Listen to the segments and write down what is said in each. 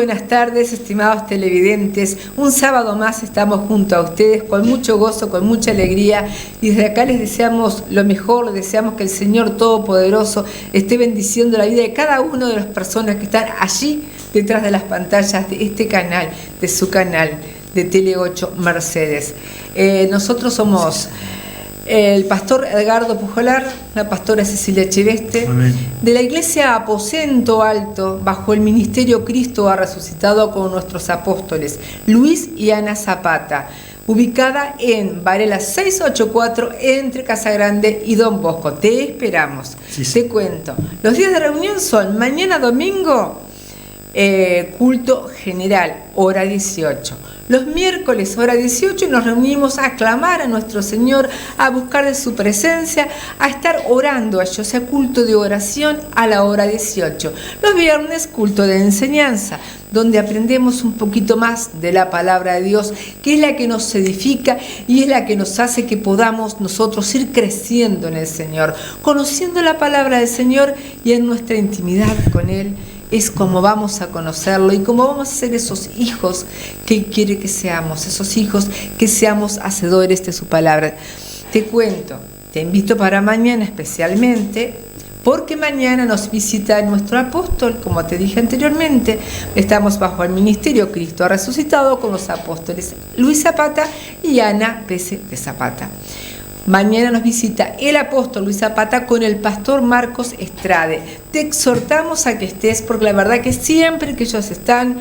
buenas tardes, estimados televidentes. Un sábado más estamos junto a ustedes con mucho gozo, con mucha alegría. Y desde acá les deseamos lo mejor, les deseamos que el Señor Todopoderoso esté bendiciendo la vida de cada una de las personas que están allí detrás de las pantallas de este canal, de su canal de Tele 8 Mercedes. Nosotros somos el pastor Edgardo Pujolar, la pastora Cecilia Chiveste, Amén, de la iglesia Aposento Alto, bajo el ministerio Cristo ha resucitado con nuestros apóstoles Luis y Ana Zapata, ubicada en Varela 684 entre Casa Grande y Don Bosco. Te esperamos. Sí. Te cuento. Los días de reunión son mañana domingo, culto general, hora 18. Los miércoles, hora 18, nos reunimos a clamar a nuestro Señor, a buscar de su presencia, a estar orando, o sea, culto de oración a la hora 18. Los viernes, culto de enseñanza, donde aprendemos un poquito más de la palabra de Dios, que es la que nos edifica y es la que nos hace que podamos nosotros ir creciendo en el Señor, conociendo la palabra del Señor y en nuestra intimidad con Él. Es como vamos a conocerlo y como vamos a ser esos hijos que Él quiere que seamos, esos hijos que seamos hacedores de su palabra. Te cuento, te invito para mañana especialmente, porque mañana nos visita nuestro apóstol, como te dije anteriormente. Estamos bajo el ministerio Cristo ha resucitado con los apóstoles Luis Zapata y Ana Pese de Zapata. Mañana nos visita el apóstol Luis Zapata con el pastor Marcos Estrade. Te exhortamos a que estés, porque la verdad que siempre que ellos están,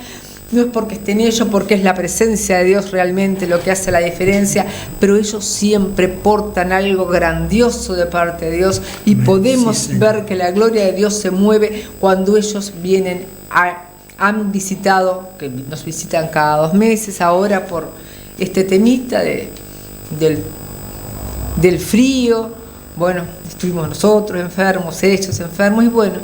no es porque estén ellos, porque es la presencia de Dios realmente lo que hace la diferencia, pero ellos siempre portan algo grandioso de parte de Dios y podemos ver que la gloria de Dios se mueve cuando ellos vienen han visitado, que nos visitan cada 2 meses ahora por este temita del frío. Bueno, estuvimos nosotros enfermos, ellos enfermos, y bueno,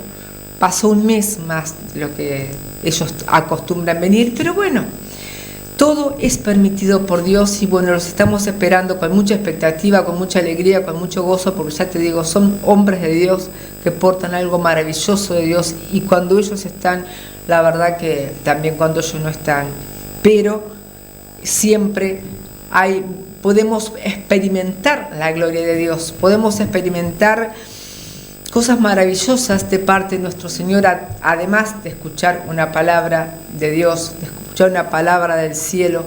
pasó un mes más de lo que ellos acostumbran venir, pero bueno, todo es permitido por Dios y bueno, los estamos esperando con mucha expectativa, con mucha alegría, con mucho gozo, porque ya te digo, son hombres de Dios que portan algo maravilloso de Dios, y cuando ellos están, la verdad que también cuando ellos no están, pero siempre podemos experimentar la gloria de Dios, podemos experimentar cosas maravillosas de parte de nuestro Señor, además de escuchar una palabra de Dios, de escuchar una palabra del cielo,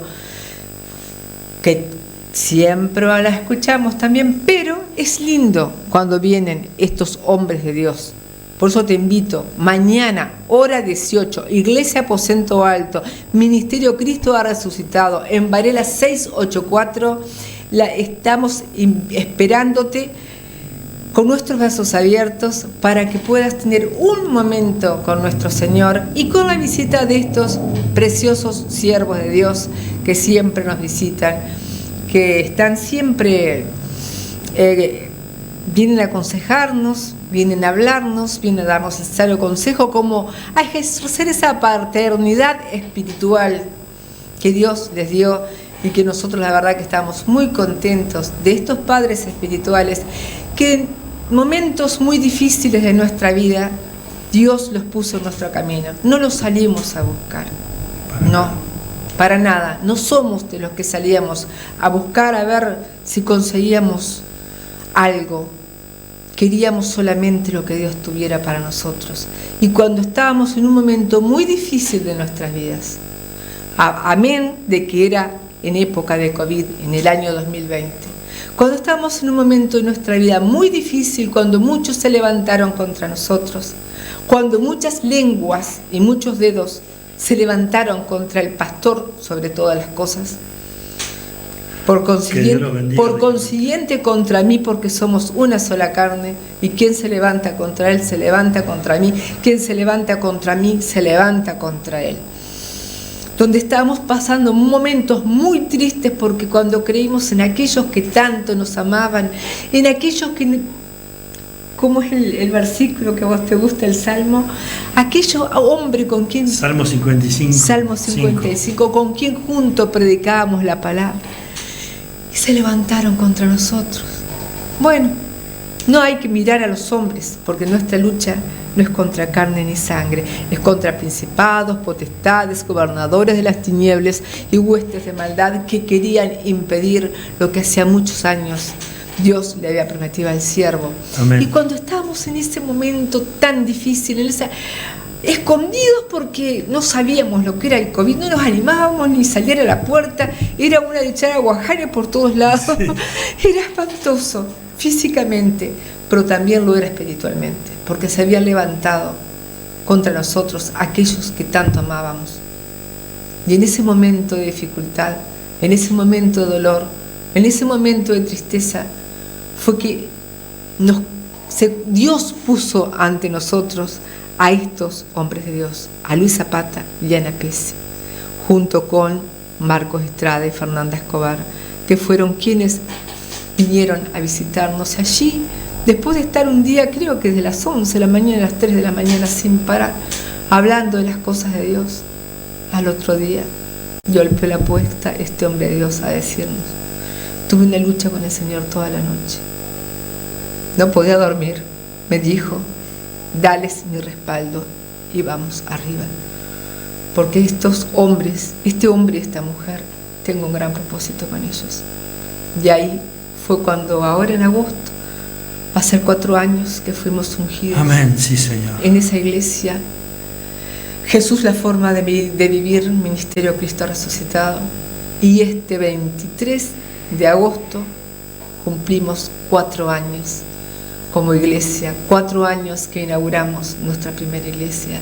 que siempre la escuchamos también, pero es lindo cuando vienen estos hombres de Dios. Por eso te invito, mañana, hora 18, Iglesia Aposento Alto, Ministerio Cristo ha resucitado, en Varela 684, estamos esperándote con nuestros brazos abiertos para que puedas tener un momento con nuestro Señor y con la visita de estos preciosos siervos de Dios que siempre nos visitan, que están siempre, vienen a aconsejarnos, vienen a hablarnos, vienen a darnos necesario consejo, como a ejercer esa paternidad espiritual que Dios les dio, y que nosotros la verdad que estamos muy contentos de estos padres espirituales que en momentos muy difíciles de nuestra vida Dios los puso en nuestro camino. No los salimos a buscar, no, para nada. No somos de los que salíamos a buscar a ver si conseguíamos algo. Queríamos solamente lo que Dios tuviera para nosotros. Y cuando estábamos en un momento muy difícil de nuestras vidas, amén de que era en época de COVID, en el año 2020, cuando estábamos en un momento de nuestra vida muy difícil, cuando muchos se levantaron contra nosotros, cuando muchas lenguas y muchos dedos se levantaron contra el pastor sobre todas las cosas, por consiguiente contra mí, porque somos una sola carne, y quien se levanta contra él se levanta contra mí, quien se levanta contra mí se levanta contra él. Donde estábamos pasando momentos muy tristes, porque cuando creímos en aquellos que tanto nos amaban, en aquellos que, ¿cómo es el versículo que a vos te gusta, el Salmo? Aquello hombre con quien... Salmo 55. Salmo 55, con quien juntos predicábamos la palabra. Y se levantaron contra nosotros. Bueno, No hay que mirar a los hombres, porque nuestra lucha no es contra carne ni sangre, es contra principados, potestades, gobernadores de las tinieblas y huestes de maldad que querían impedir lo que hacía muchos años Dios le había prometido al siervo. Amén. Y cuando estábamos en ese momento tan difícil, escondidos porque no sabíamos lo que era el COVID, no nos animábamos ni salir a la puerta, era una de echar aguajares por todos lados, sí. Era espantoso físicamente, pero también lo era espiritualmente, porque se habían levantado contra nosotros aquellos que tanto amábamos. Y en ese momento de dificultad, en ese momento de dolor, en ese momento de tristeza, fue que Dios puso ante nosotros a estos hombres de Dios, a Luis Zapata y a Ana Pese, junto con Marcos Estrada y Fernanda Escobar, que fueron quienes vinieron a visitarnos allí, después de estar un día, creo que desde las 11 de la mañana a las 3 de la mañana sin parar, hablando de las cosas de Dios. Al otro día golpeó la puerta este hombre de Dios a decirnos: tuve una lucha con el Señor toda la noche, no podía dormir, me dijo, dales mi respaldo y vamos arriba, porque estos hombres, este hombre y esta mujer, tengo un gran propósito con ellos. Y ahí fue cuando, ahora en agosto, va a ser 4 años que fuimos ungidos. Amén, sí, Señor. En esa iglesia, Jesús, la forma de vivir, Ministerio Cristo Resucitado. Y este 23 de agosto cumplimos 4 años como iglesia, 4 años que inauguramos nuestra primera iglesia.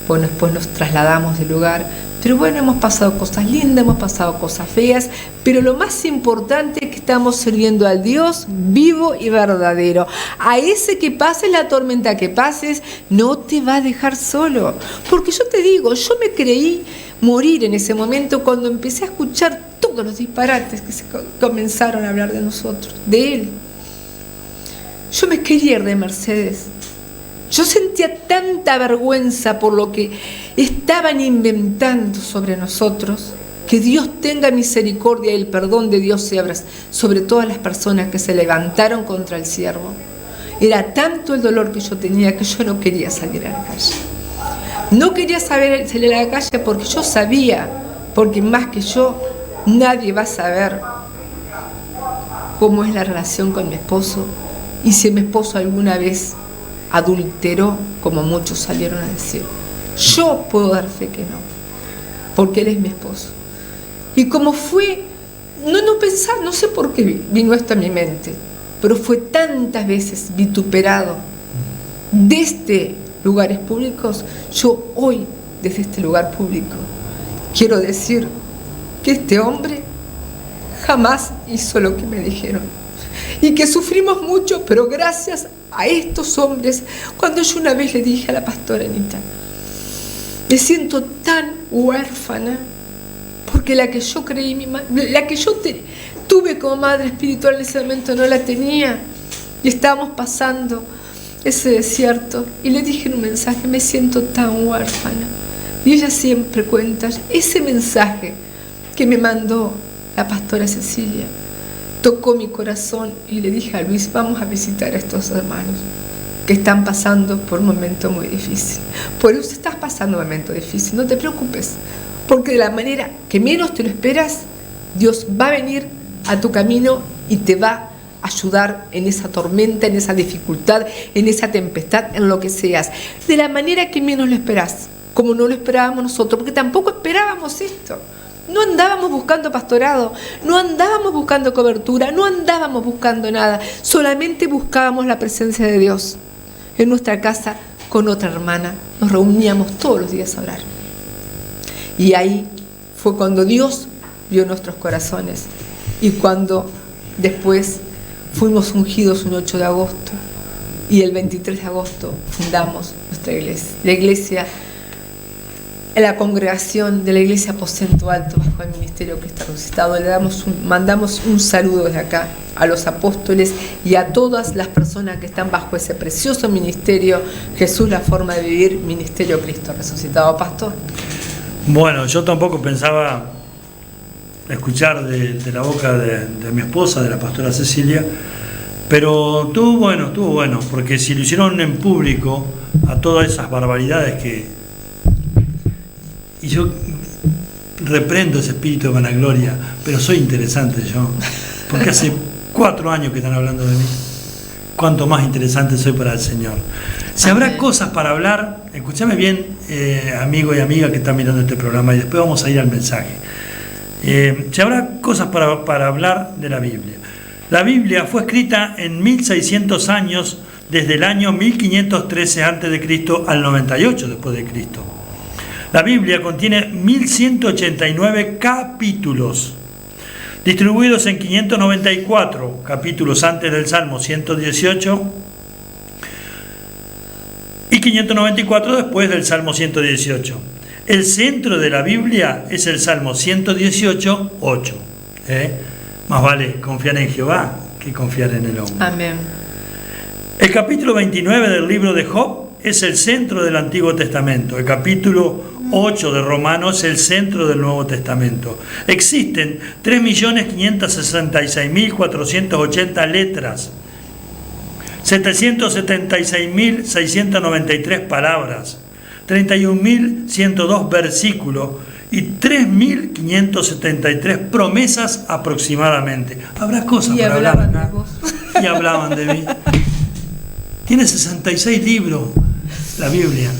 Bueno, después nos trasladamos de lugar, pero bueno, hemos pasado cosas lindas, hemos pasado cosas feas, pero lo más importante es que estamos sirviendo al Dios vivo y verdadero. A ese que pases la tormenta que pases, no te va a dejar solo. Porque yo te digo, yo me creí morir en ese momento cuando empecé a escuchar todos los disparates que se comenzaron a hablar de nosotros, de Él. Yo me quería ir de Mercedes. Yo sentía tanta vergüenza por lo que estaban inventando sobre nosotros, que Dios tenga misericordia y el perdón de Dios se abra sobre todas las personas que se levantaron contra el siervo. Era tanto el dolor que yo tenía que yo no quería salir a la calle. No quería salir a la calle porque yo sabía, porque más que yo, nadie va a saber cómo es la relación con mi esposo y si mi esposo alguna vez adulteró, como muchos salieron a decir. Yo puedo dar fe que no, porque él es mi esposo. Y como fue, no pensar, no sé por qué vino esto a mi mente, pero fue tantas veces vituperado desde lugares públicos. Yo hoy, desde este lugar público, quiero decir que este hombre jamás hizo lo que me dijeron. Y que sufrimos mucho, pero gracias a estos hombres, cuando yo una vez le dije a la pastora Anita, me siento tan huérfana, porque la que yo creí, la que yo tuve como madre espiritual en ese momento no la tenía, y estábamos pasando ese desierto, y le dije en un mensaje, me siento tan huérfana. Y ella siempre cuenta ese mensaje que me mandó la pastora Cecilia. Tocó mi corazón y le dije a Luis, vamos a visitar a estos hermanos que están pasando por un momento muy difícil. Por eso estás pasando un momento difícil, no te preocupes, porque de la manera que menos te lo esperas, Dios va a venir a tu camino y te va a ayudar en esa tormenta, en esa dificultad, en esa tempestad, en lo que seas. De la manera que menos lo esperas, como no lo esperábamos nosotros, porque tampoco esperábamos esto. No andábamos buscando pastorado, no andábamos buscando cobertura, no andábamos buscando nada, solamente buscábamos la presencia de Dios. En nuestra casa, con otra hermana, nos reuníamos todos los días a orar. Y ahí fue cuando Dios vio nuestros corazones y cuando después fuimos ungidos un 8 de agosto y el 23 de agosto fundamos nuestra iglesia, la iglesia, la congregación de la iglesia Aposento Alto bajo el Ministerio Cristo Resucitado. Le mandamos un saludo desde acá a los apóstoles y a todas las personas que están bajo ese precioso ministerio, Jesús, la forma de vivir, Ministerio Cristo Resucitado. Pastor. Bueno, yo tampoco pensaba escuchar de la boca de mi esposa, de la pastora Cecilia, Pero estuvo bueno, porque si lo hicieron en público a todas esas barbaridades que... Y yo reprendo ese espíritu de vanagloria, pero soy interesante yo, porque hace 4 años que están hablando de mí. Cuánto más interesante soy para el Señor. Si habrá cosas para hablar, escúchame bien, amigo y amiga que están mirando este programa, y después vamos a ir al mensaje. Si habrá cosas para hablar de la Biblia. La Biblia fue escrita en 1600 años, desde el año 1513 a.C. al 98 después de Cristo. La Biblia contiene 1189 capítulos, distribuidos en 594 capítulos antes del Salmo 118 y 594 después del Salmo 118. El centro de la Biblia es el Salmo 118, 8. Más vale confiar en Jehová que confiar en el hombre. Amén. El capítulo 29 del libro de Job es el centro del Antiguo Testamento. El capítulo 8 de Romanos es el centro del Nuevo Testamento. Existen 3.566.480 letras, 776.693 palabras, 31.102 versículos y 3.573 promesas aproximadamente. Habrá cosas para hablar acá. Y hablaban de mí. Tiene 66 libros la Biblia.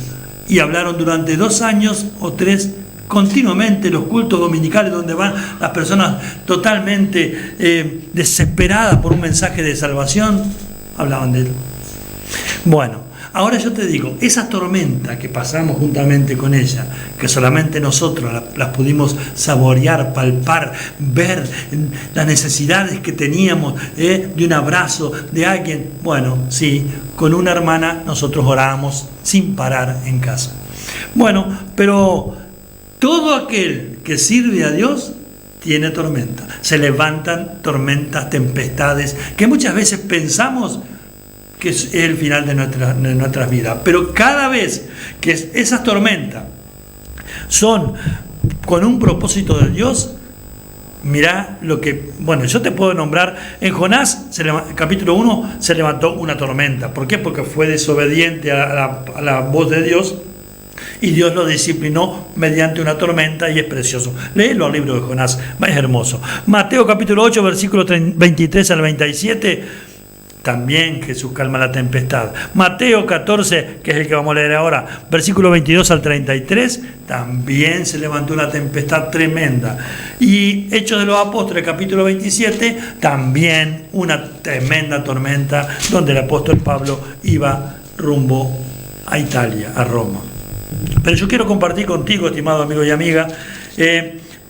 Y hablaron durante 2 años o 3 continuamente los cultos dominicales, donde van las personas totalmente desesperadas por un mensaje de salvación. Hablaban de él. Bueno, ahora yo te digo, esa tormenta que pasamos juntamente con ella, que solamente nosotros las pudimos saborear, palpar, ver las necesidades que teníamos de un abrazo de alguien. Bueno, sí, con una hermana nosotros orábamos sin parar en casa. Bueno, pero todo aquel que sirve a Dios tiene tormenta. Se levantan tormentas, tempestades, que muchas veces pensamos que es el final de nuestras vidas. Pero cada vez que esas tormentas son con un propósito de Dios, mirá lo que... Bueno, yo te puedo nombrar, en Jonás, capítulo 1, se levantó una tormenta. ¿Por qué? Porque fue desobediente a la voz de Dios, y Dios lo disciplinó mediante una tormenta, y es precioso. Léelo al libro de Jonás, es hermoso. Mateo capítulo 8, versículos 23 al 27, también Jesús calma la tempestad. Mateo 14, que es el que vamos a leer ahora, versículo 22 al 33, también se levantó una tempestad tremenda. Y Hechos de los Apóstoles, capítulo 27, también una tremenda tormenta, donde el apóstol Pablo iba rumbo a Italia, a Roma. Pero yo quiero compartir contigo, estimado amigo y amiga,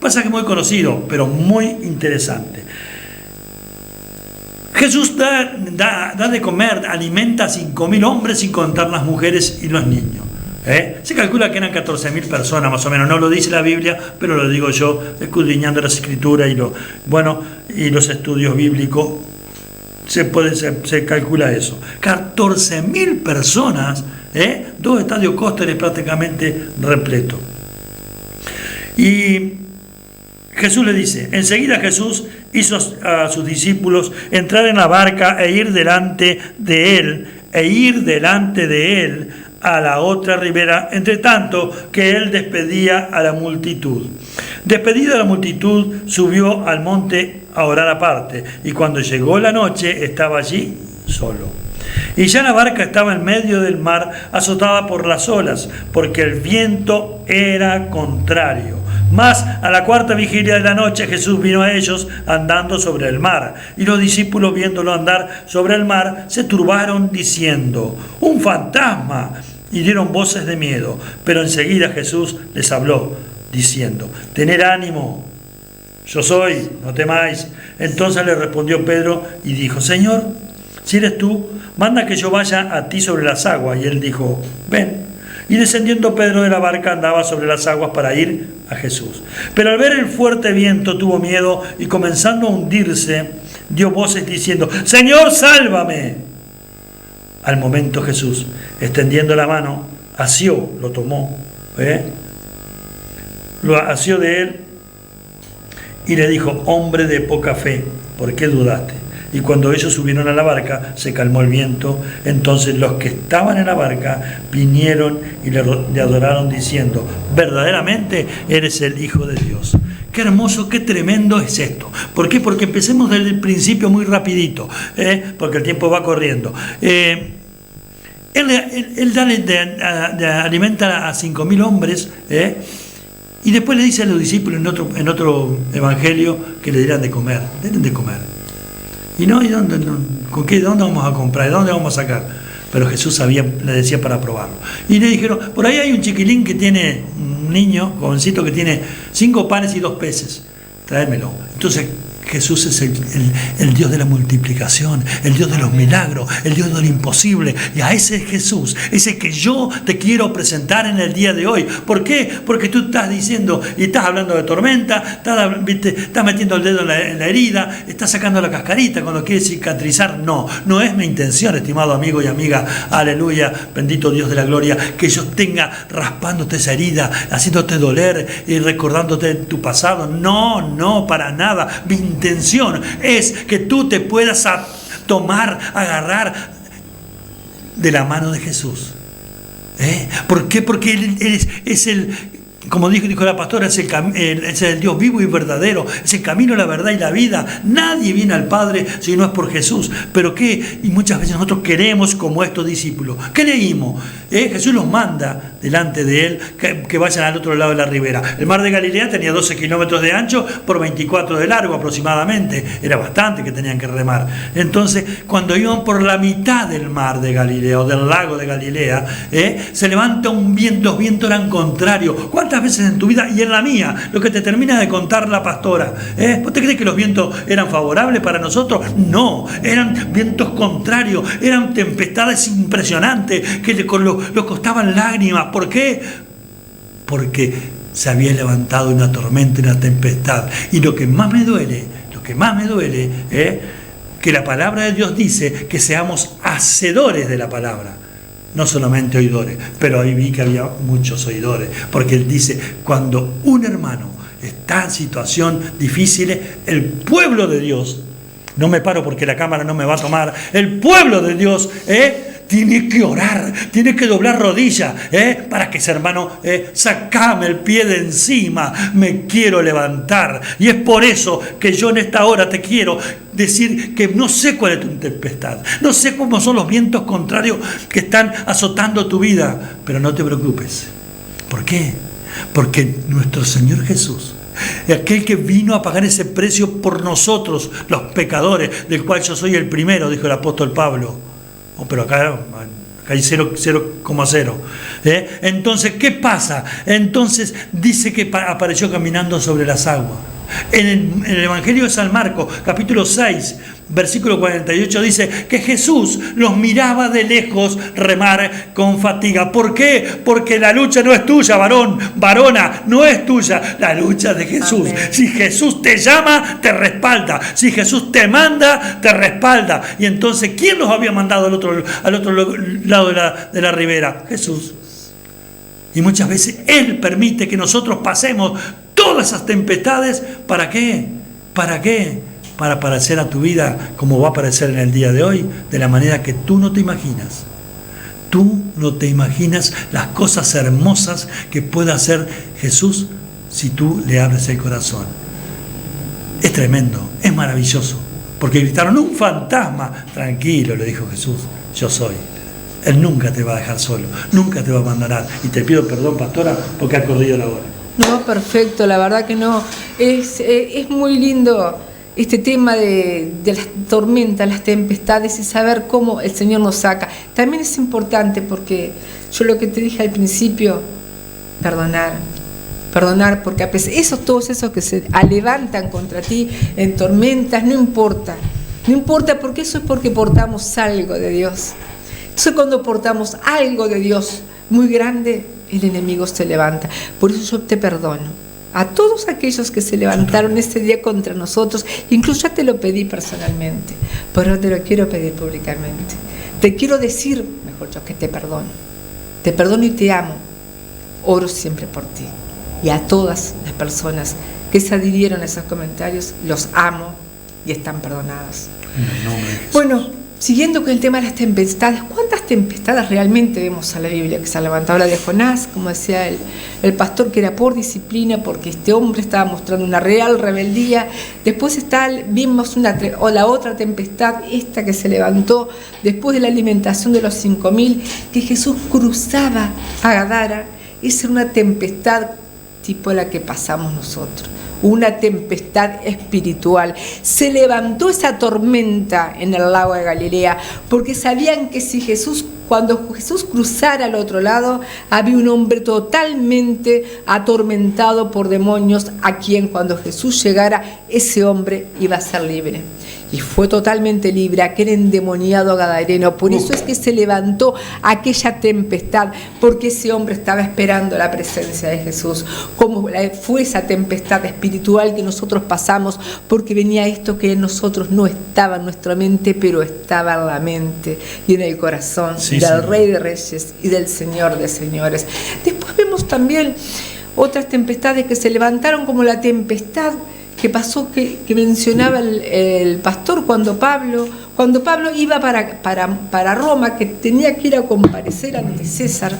pasaje muy conocido, pero muy interesante. Jesús da de comer, alimenta a 5.000 hombres, sin contar las mujeres y los niños. Se calcula que eran 14.000 personas más o menos, no lo dice la Biblia, pero lo digo yo, escudriñando las Escrituras y los estudios bíblicos, se calcula eso. 14.000 personas, 2 estadios Cósteres prácticamente repletos. Y Jesús le dice, enseguida Jesús hizo a sus discípulos entrar en la barca e ir delante de él a la otra ribera, entre tanto que él despedía a la multitud. Despedida la multitud, subió al monte a orar aparte, y cuando llegó la noche estaba allí solo. Y ya la barca estaba en medio del mar, azotada por las olas, porque el viento era contrario. Mas a la 4ª vigilia de la noche Jesús vino a ellos andando sobre el mar, y los discípulos, viéndolo andar sobre el mar, se turbaron diciendo, ¡un fantasma!, y dieron voces de miedo. Pero enseguida Jesús les habló, diciendo, tened ánimo, yo soy, no temáis. Entonces le respondió Pedro y dijo, Señor, si eres tú, manda que yo vaya a ti sobre las aguas. Y él dijo, ven. Y descendiendo Pedro de la barca, andaba sobre las aguas para ir a Jesús. Pero al ver el fuerte viento tuvo miedo, y comenzando a hundirse, dio voces diciendo, Señor, sálvame. Al momento Jesús, extendiendo la mano, asió, lo tomó, lo asió de él, y le dijo, hombre de poca fe, ¿por qué dudaste? Y cuando ellos subieron a la barca, se calmó el viento. Entonces los que estaban en la barca vinieron y le adoraron diciendo: verdaderamente eres el Hijo de Dios. Qué hermoso, qué tremendo es esto. ¿Por qué? Porque empecemos desde el principio muy rapidito, porque el tiempo va corriendo. Él alimenta a 5.000 hombres, y después le dice a los discípulos en otro evangelio que le dirán de comer. Den de comer. ¿Y no? ¿Y dónde vamos a comprar? ¿De dónde vamos a sacar? Pero Jesús le decía para probarlo. Y le dijeron: por ahí hay un chiquilín que tiene, un niño, jovencito, que tiene 5 panes y 2 peces. Tráemelo. Entonces Jesús es el Dios de la multiplicación, el Dios de los milagros, el Dios de lo imposible. Y a ese Jesús, ese que yo te quiero presentar en el día de hoy. ¿Por qué? Porque tú estás diciendo y estás hablando de tormenta, estás metiendo el dedo en la herida, estás sacando la cascarita cuando quieres cicatrizar. No es mi intención, estimado amigo y amiga, aleluya, bendito Dios de la gloria, que yo tenga raspándote esa herida, haciéndote doler y recordándote tu pasado. No, para nada. Mi intención es que tú te puedas agarrar de la mano de Jesús. ¿Por qué? Porque Él es el, como dijo la pastora, es el Dios vivo y verdadero, es el camino, la verdad y la vida. Nadie viene al Padre si no es por Jesús. Pero ¿qué? Y muchas veces nosotros queremos como estos discípulos. ¿Qué leímos? Jesús los manda delante de Él que vayan al otro lado de la ribera. El mar de Galilea tenía 12 kilómetros de ancho por 24 de largo aproximadamente. Era bastante que tenían que remar. Entonces, cuando iban por la mitad del mar de Galilea o del lago de Galilea, se levanta un viento, los vientos eran contrarios. ¿Cuántas veces en tu vida y en la mía, lo que te termina de contar la pastora? ¿Vos te crees que los vientos eran favorables para nosotros? No, eran vientos contrarios, eran tempestades impresionantes que los costaban lágrimas. ¿Por qué? Porque se había levantado una tormenta, una tempestad. Y lo que más me duele, que la palabra de Dios dice que seamos hacedores de la palabra. No solamente oidores, pero ahí vi que había muchos oidores, porque Él dice: cuando un hermano está en situación difícil, el pueblo de Dios, no me paro porque la cámara no me va a tomar, el pueblo de Dios, tiene que orar, tiene que doblar rodillas, para que ese hermano, sacame el pie de encima, me quiero levantar. Y es por eso que yo en esta hora te quiero decir que no sé cuál es tu tempestad, no sé cómo son los vientos contrarios que están azotando tu vida, pero no te preocupes. ¿Por qué? Porque nuestro Señor Jesús, aquel que vino a pagar ese precio por nosotros, los pecadores, del cual yo soy el primero, dijo el apóstol Pablo. Pero acá hay 0,0. Entonces, ¿qué pasa? Entonces dice que apareció caminando sobre las aguas. En el Evangelio de San Marcos, capítulo 6, versículo 48, dice que Jesús los miraba de lejos remar con fatiga. ¿Por qué? Porque la lucha no es tuya, varón, varona, no es tuya, la lucha es de Jesús. Amén. Si Jesús te llama, te respalda. Si Jesús te manda, te respalda. Y entonces, ¿quién los había mandado al otro lado de la ribera? Jesús. Y muchas veces Él permite que nosotros pasemos todas esas tempestades. ¿Para qué? ¿Para qué? Para aparecer a tu vida como va a aparecer en el día de hoy, de la manera que tú no te imaginas. Tú no te imaginas las cosas hermosas que puede hacer Jesús si tú le abres el corazón. Es tremendo, es maravilloso. Porque gritaron: un fantasma. Tranquilo, le dijo Jesús, yo soy. Él nunca te va a dejar solo, nunca te va a abandonar. Y te pido perdón, pastora, porque ha corrido la hora. No, perfecto, la verdad que no. Es muy lindo este tema de las tormentas, las tempestades y saber cómo el Señor nos saca. También es importante porque yo lo que te dije al principio, perdonar, porque a pesar todos esos que se levantan contra ti en tormentas, no importa porque eso es porque portamos algo de Dios. Entonces cuando portamos algo de Dios muy grande, el enemigo se levanta. Por eso yo te perdono a todos aquellos que se levantaron este día contra nosotros. Incluso ya te lo pedí personalmente, pero te lo quiero pedir públicamente. Te quiero decir, mejor yo, que te perdono. Te perdono y te amo. Oro siempre por ti. Y a todas las personas que se adhirieron a esos comentarios, los amo y están perdonadas. En el nombre de Jesús. Bueno, siguiendo con el tema de las tempestades, ¿cuántas tempestades realmente vemos en la Biblia que se ha levantado? La de Jonás, como decía el pastor, que era por disciplina, porque este hombre estaba mostrando una real rebeldía. Después vimos la otra tempestad, esta que se levantó después de la alimentación de los 5.000, que Jesús cruzaba a Gadara. Esa era una tempestad tipo la que pasamos nosotros. Una tempestad espiritual. Se levantó esa tormenta en el lago de Galilea, porque sabían que cuando Jesús cruzara al otro lado, había un hombre totalmente atormentado por demonios, a quien cuando Jesús llegara, ese hombre iba a ser libre. Y fue totalmente libre, aquel endemoniado gadareno. Por eso es que se levantó aquella tempestad, porque ese hombre estaba esperando la presencia de Jesús. Como fue esa tempestad espiritual que nosotros pasamos, porque venía esto que en nosotros no estaba en nuestra mente, pero estaba en la mente y en el corazón del Rey de Reyes y del Señor de Señores. Después vemos también otras tempestades que se levantaron, como la tempestad que pasó, que mencionaba el pastor cuando Pablo iba para Roma, que tenía que ir a comparecer ante César.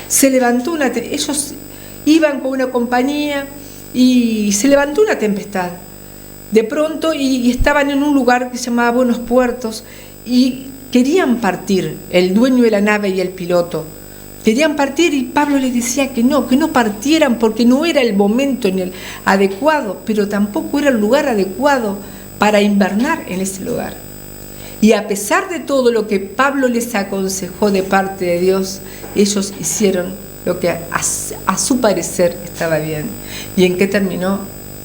Se levantó ellos iban con una compañía y se levantó una tempestad de pronto, y estaban en un lugar que se llamaba Buenos Puertos, y querían partir el dueño de la nave y el piloto. Querían partir, y Pablo les decía que no partieran, porque no era el momento adecuado, pero tampoco era el lugar adecuado para invernar en ese lugar. Y a pesar de todo lo que Pablo les aconsejó de parte de Dios, ellos hicieron lo que a su parecer estaba bien. ¿Y en qué terminó?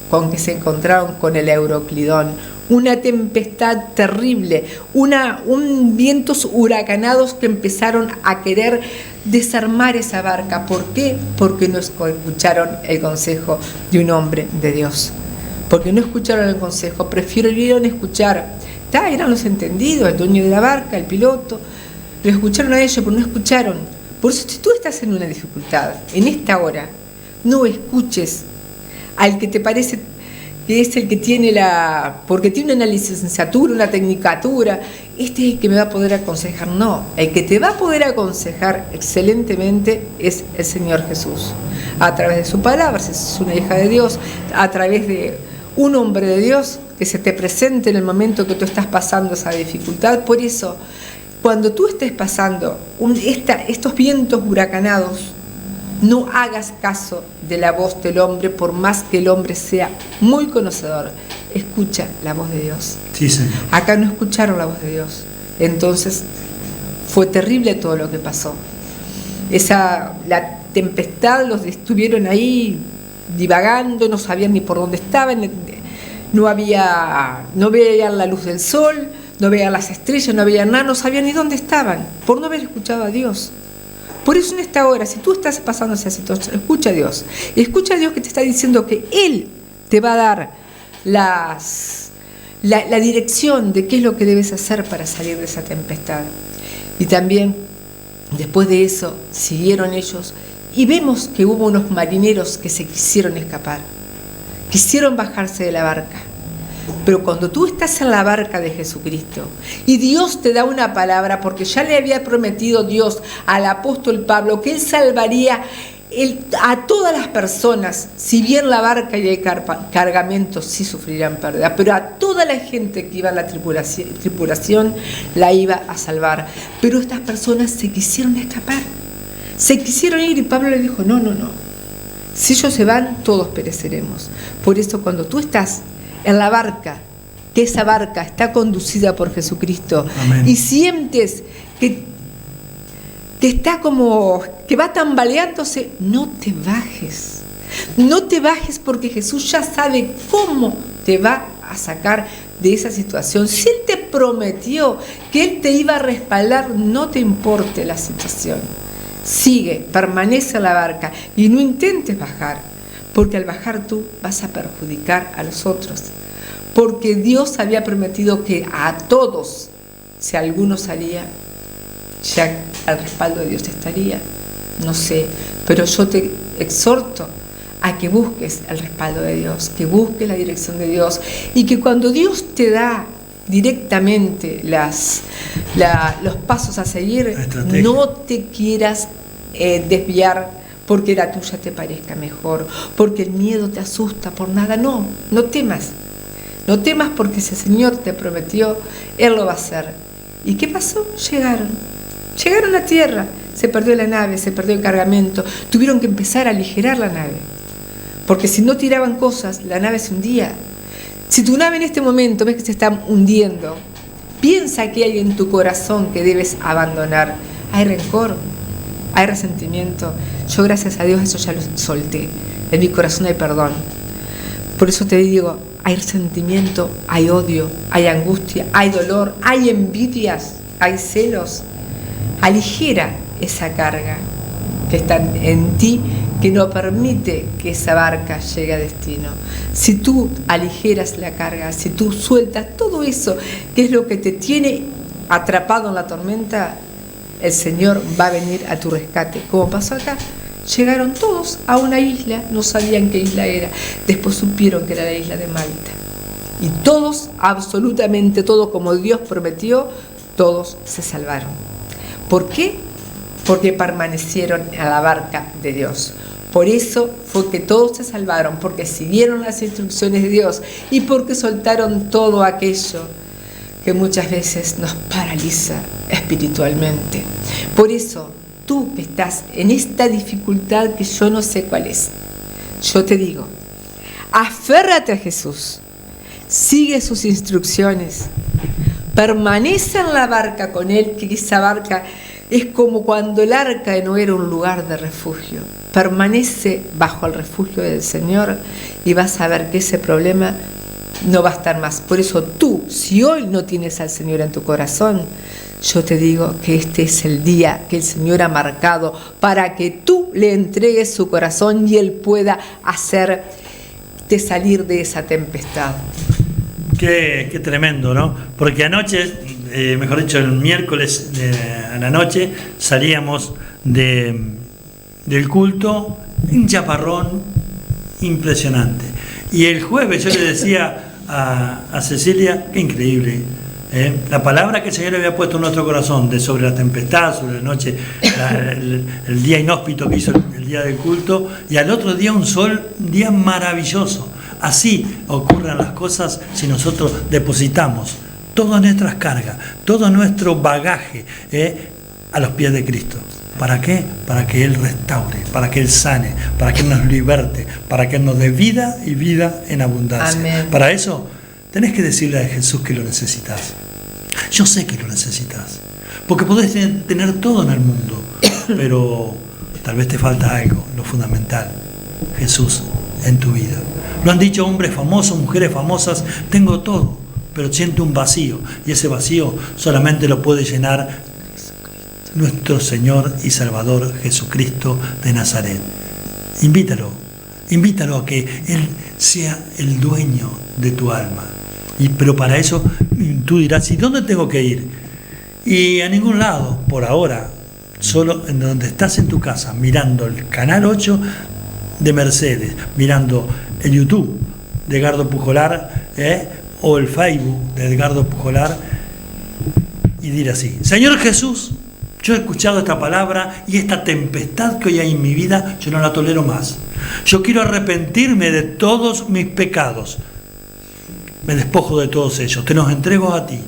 Con que se encontraron con el Euroclidón, una tempestad terrible, vientos huracanados que empezaron a querer desarmar esa barca. ¿Por qué? Porque no escucharon el consejo de un hombre de Dios. Porque no escucharon el consejo, prefirieron escuchar. Eran los entendidos, el dueño de la barca, el piloto, lo escucharon a ellos, pero no escucharon. Por eso, si tú estás en una dificultad, en esta hora, no escuches al que te parece que es el que tiene porque tiene una licenciatura, una tecnicatura, este es el que me va a poder aconsejar. No, el que te va a poder aconsejar excelentemente es el Señor Jesús, a través de su palabra, si es una hija de Dios, a través de un hombre de Dios que se te presente en el momento que tú estás pasando esa dificultad. Por eso, cuando tú estés pasando estos vientos huracanados, no hagas caso de la voz del hombre, por más que el hombre sea muy conocedor. Escucha la voz de Dios. Sí, Señor. Acá no escucharon la voz de Dios. Entonces fue terrible todo lo que pasó. La tempestad, los estuvieron ahí divagando, no sabían ni por dónde estaban, no veían la luz del sol, no veían las estrellas, no veían nada, no sabían ni dónde estaban, por no haber escuchado a Dios. Por eso en esta hora, si tú estás pasando esa situación, escucha a Dios. Escucha a Dios, que te está diciendo que Él te va a dar la dirección de qué es lo que debes hacer para salir de esa tempestad. Y también, después de eso, siguieron ellos, y vemos que hubo unos marineros que se quisieron escapar, quisieron bajarse de la barca. Pero cuando tú estás en la barca de Jesucristo y Dios te da una palabra, porque ya le había prometido Dios al apóstol Pablo que Él salvaría a todas las personas, si bien la barca y el cargamento sí sufrirían pérdida, pero a toda la gente que iba en la tripulación la iba a salvar. Pero estas personas se quisieron escapar, se quisieron ir, y Pablo le dijo, no, si ellos se van, todos pereceremos. Por eso, cuando tú estás en la barca, que esa barca está conducida por Jesucristo, amén, y sientes que está que va tambaleándose, no te bajes, porque Jesús ya sabe cómo te va a sacar de esa situación. Si Él te prometió que Él te iba a respaldar, no te importe la situación, sigue, permanece en la barca y no intentes bajar, porque al bajar tú vas a perjudicar a los otros. Porque Dios había prometido que a todos, si alguno salía, ya al respaldo de Dios estaría. No sé, pero yo te exhorto a que busques el respaldo de Dios, que busques la dirección de Dios, y que cuando Dios te da directamente los pasos a seguir, no te quieras desviar porque la tuya te parezca mejor, porque el miedo te asusta por nada. No temas. No temas porque si el Señor te prometió, Él lo va a hacer. ¿Y qué pasó? Llegaron a tierra, se perdió la nave, se perdió el cargamento, tuvieron que empezar a aligerar la nave, porque si no tiraban cosas, la nave se hundía. Si tu nave en este momento ves que se está hundiendo, piensa que hay en tu corazón que debes abandonar. Hay rencor, hay resentimiento. Yo, gracias a Dios, eso ya lo solté. En mi corazón hay perdón. Por eso te digo, hay resentimiento, hay odio, hay angustia, hay dolor, hay envidias, hay celos. Aligera esa carga que está en ti, que no permite que esa barca llegue a destino. Si tú aligeras la carga, si tú sueltas todo eso que es lo que te tiene atrapado en la tormenta, el Señor va a venir a tu rescate. Como pasó acá, llegaron todos a una isla, no sabían qué isla era, después supieron que era la isla de Malta. Y todos, absolutamente todos, como Dios prometió, todos se salvaron. ¿Por qué? Porque permanecieron a la barca de Dios. Por eso fue que todos se salvaron, porque siguieron las instrucciones de Dios y porque soltaron todo aquello que muchas veces nos paraliza espiritualmente. Por eso, tú que estás en esta dificultad que yo no sé cuál es, yo te digo, aférrate a Jesús, sigue sus instrucciones, permanece en la barca con Él, que esa barca es como cuando el arca de Noé era un lugar de refugio. Permanece bajo el refugio del Señor y vas a ver que ese problema no va a estar más. Por eso tú, si hoy no tienes al Señor en tu corazón, yo te digo que este es el día que el Señor ha marcado para que tú le entregues su corazón y Él pueda hacerte salir de esa tempestad. Qué tremendo, ¿no? Porque anoche, mejor dicho, el miércoles a la noche salíamos del culto, un chaparrón impresionante. Y el jueves yo le decía a Cecilia, qué increíble, la palabra que el Señor había puesto en nuestro corazón de sobre la tempestad, sobre la noche, el día inhóspito que hizo el día del culto, y al otro día un día maravilloso. Así ocurren las cosas si nosotros depositamos todas nuestras cargas, todo nuestro bagaje a los pies de Cristo. ¿Para qué? Para que Él restaure, para que Él sane, para que Él nos liberte, para que Él nos dé vida y vida en abundancia. Amén. Para eso tenés que decirle a Jesús que lo necesitas. Yo sé que lo necesitas, porque podés tener todo en el mundo, pero tal vez te falta algo, lo fundamental, Jesús en tu vida. Lo han dicho hombres famosos, mujeres famosas, tengo todo, pero siento un vacío, y ese vacío solamente lo puede llenar nuestro Señor y Salvador Jesucristo de Nazaret. Invítalo a que Él sea el dueño de tu alma. Pero para eso tú dirás, ¿y dónde tengo que ir? Y a ningún lado, por ahora, solo en donde estás en tu casa, mirando el canal 8 de Mercedes, mirando el YouTube de Edgardo Pujolar, o el Facebook de Edgardo Pujolar, y dir así: Señor Jesús, yo he escuchado esta palabra y esta tempestad que hoy hay en mi vida, yo no la tolero más. Yo quiero arrepentirme de todos mis pecados. Me despojo de todos ellos, te los entrego a ti.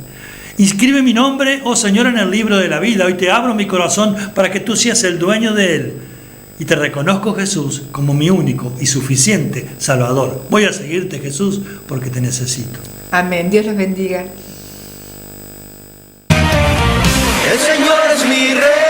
Inscribe mi nombre, oh Señor, en el libro de la vida. Hoy te abro mi corazón para que tú seas el dueño de él. Y te reconozco, Jesús, como mi único y suficiente Salvador. Voy a seguirte, Jesús, porque te necesito. Amén. Dios los bendiga. El Señor es mi rey.